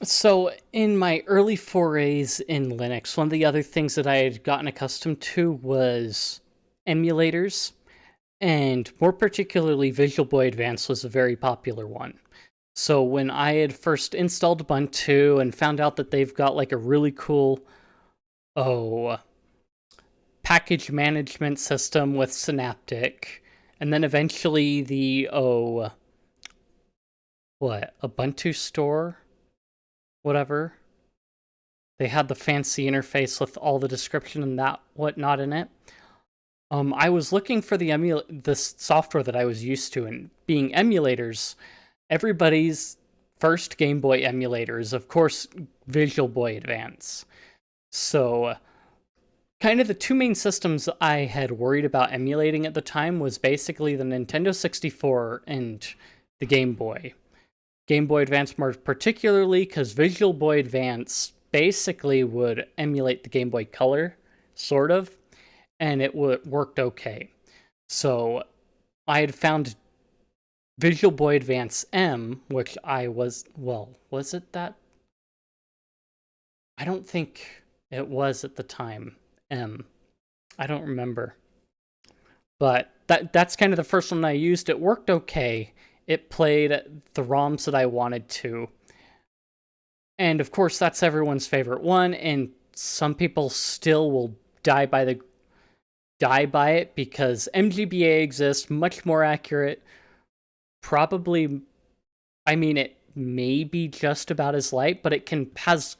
So, in my early forays in Linux, one of the other things that I had gotten accustomed to was emulators, and more particularly, Visual Boy Advance was a very popular one. So, when I had first installed Ubuntu and found out that they've got like a really cool, oh, package management system with Synaptic, and then eventually the, Ubuntu store? Whatever. They had the fancy interface with all the description and that whatnot in it. I was looking for the software that I was used to, and being emulators, everybody's first Game Boy emulator is, of course, Visual Boy Advance. So, kind of the two main systems I had worried about emulating at the time was basically the Nintendo 64 and the Game Boy. Game Boy Advance more particularly because Visual Boy Advance basically would emulate the Game Boy Color, sort of, and it worked okay. So I had found Visual Boy Advance M, which was it that? I don't think it was at the time M. I don't remember. But that's kind of the first one I used. It worked okay. It played the ROMs that I wanted to. And of course, that's everyone's favorite one, and some people still will die by it because MGBA exists, much more accurate. Probably, I mean, it may be just about as light, but it has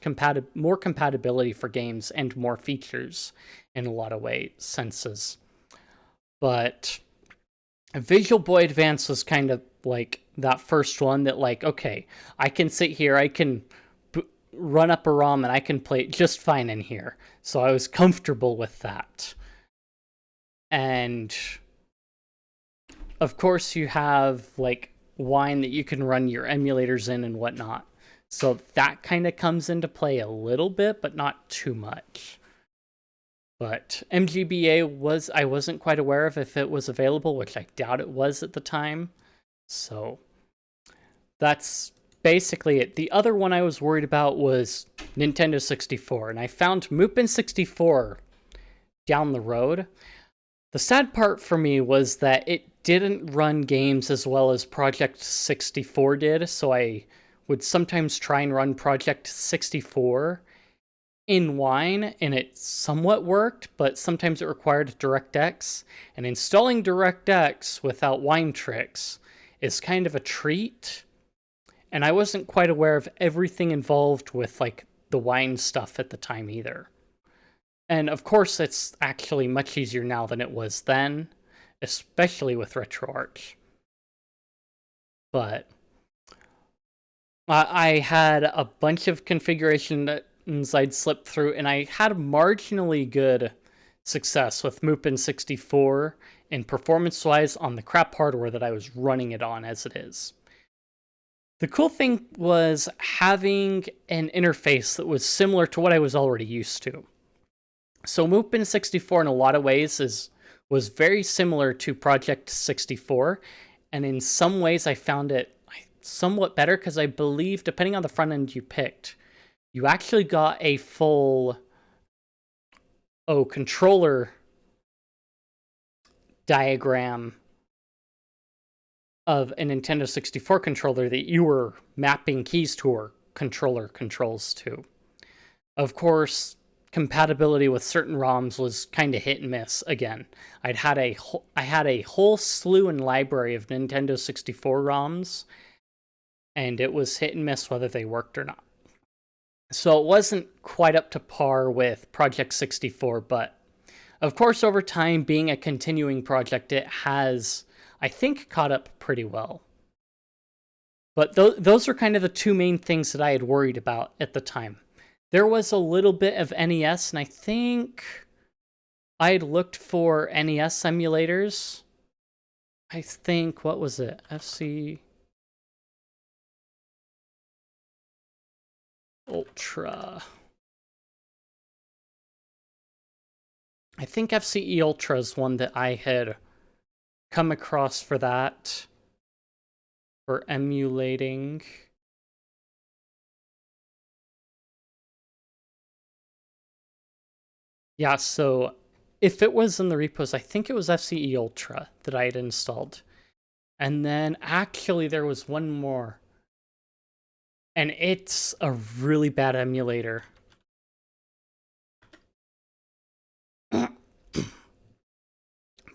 more compatibility for games and more features in a lot of senses. But Visual Boy Advance was kind of like that first one that, like, okay, I can sit here, I can run up a ROM and I can play it just fine in here. So I was comfortable with that. And of course, you have like Wine that you can run your emulators in and whatnot. So that kind of comes into play a little bit, but not too much. But MGBA I wasn't quite aware of if it was available, which I doubt it was at the time. So that's basically it. The other one I was worried about was Nintendo 64, and I found Mupen 64 down the road. The sad part for me was that it didn't run games as well as Project 64 did, so I would sometimes try and run Project 64 in Wine, and it somewhat worked, but sometimes it required DirectX, and installing DirectX without Wine tricks is kind of a treat, and I wasn't quite aware of everything involved with like the Wine stuff at the time either. And of course, it's actually much easier now than it was then, especially with RetroArch. But I had a bunch of configurations I'd slipped through, and I had marginally good success with Mupen 64 in performance-wise on the crap hardware that I was running it on as it is. The cool thing was having an interface that was similar to what I was already used to. So Mupen 64 in a lot of ways was very similar to Project 64, and in some ways I found it somewhat better because I believe, depending on the front end you picked, you actually got a full controller diagram of a Nintendo 64 controller that you were mapping keys to or controller controls to. Of course, compatibility with certain ROMs was kind of hit and miss again. I had a whole slew and library of Nintendo 64 ROMs, and it was hit and miss whether they worked or not. So it wasn't quite up to par with Project 64, but of course, over time, being a continuing project, it has, I think, caught up pretty well. But those are kind of the two main things that I had worried about at the time. There was a little bit of NES, and I think I had looked for NES emulators. I think, what was it? FC Ultra. I think FCE Ultra is one that I had come across for that, for emulating. Yeah, so if it was in the repos, I think it was FCE Ultra that I had installed. And then actually there was one more. And it's a really bad emulator.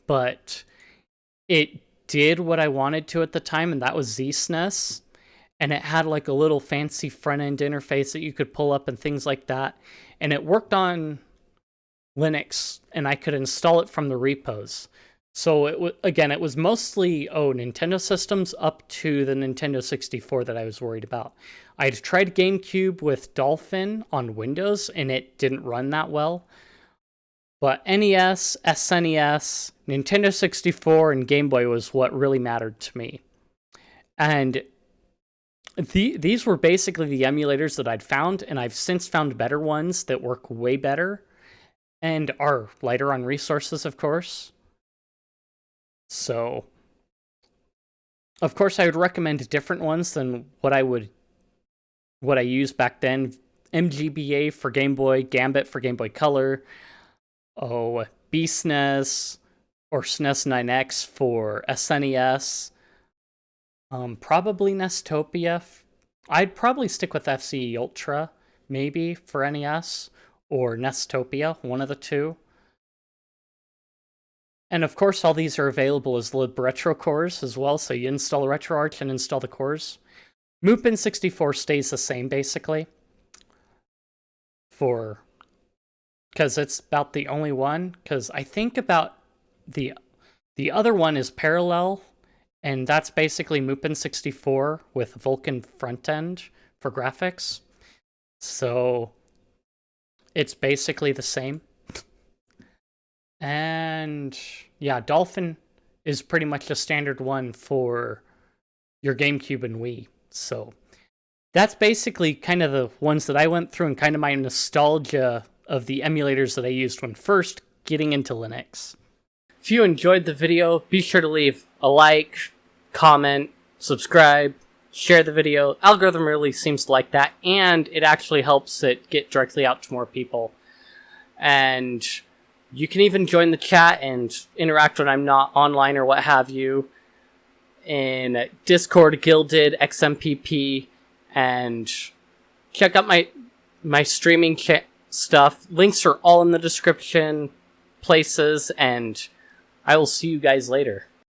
But it did what I wanted to at the time, and that was ZSNES. And it had like a little fancy front end interface that you could pull up and things like that. And it worked on Linux, and I could install it from the repos. So it was mostly Nintendo systems up to the Nintendo 64 that I was worried about. I'd tried GameCube with Dolphin on Windows, and it didn't run that well. But NES, SNES, Nintendo 64, and Game Boy was what really mattered to me. And these were basically the emulators that I'd found, and I've since found better ones that work way better and are lighter on resources, of course. So, of course, I would recommend different ones than what I used back then. MGBA for Game Boy, Gambit for Game Boy Color, BSNES or SNES 9X for SNES. Probably Nestopia. I'd probably stick with FCE Ultra, maybe, for NES, or Nestopia, one of the two. And of course, all these are available as libretro cores as well, so you install RetroArch and install the cores. Mupen 64 stays the same, basically, because it's about the only one, because I think about the other one is Parallel, and that's basically Mupen 64 with Vulkan front end for graphics. So it's basically the same. And yeah, Dolphin is pretty much a standard one for your GameCube and Wii. So that's basically kind of the ones that I went through and kind of my nostalgia of the emulators that I used when first getting into Linux. If you enjoyed the video, be sure to leave a like, comment, subscribe, share the video. Algorithm really seems to like that, and it actually helps it get directly out to more people. And you can even join the chat and interact when I'm not online or what have you in Discord, Guilded, XMPP, and check out my streaming stuff. Links are all in the description places, and I will see you guys later.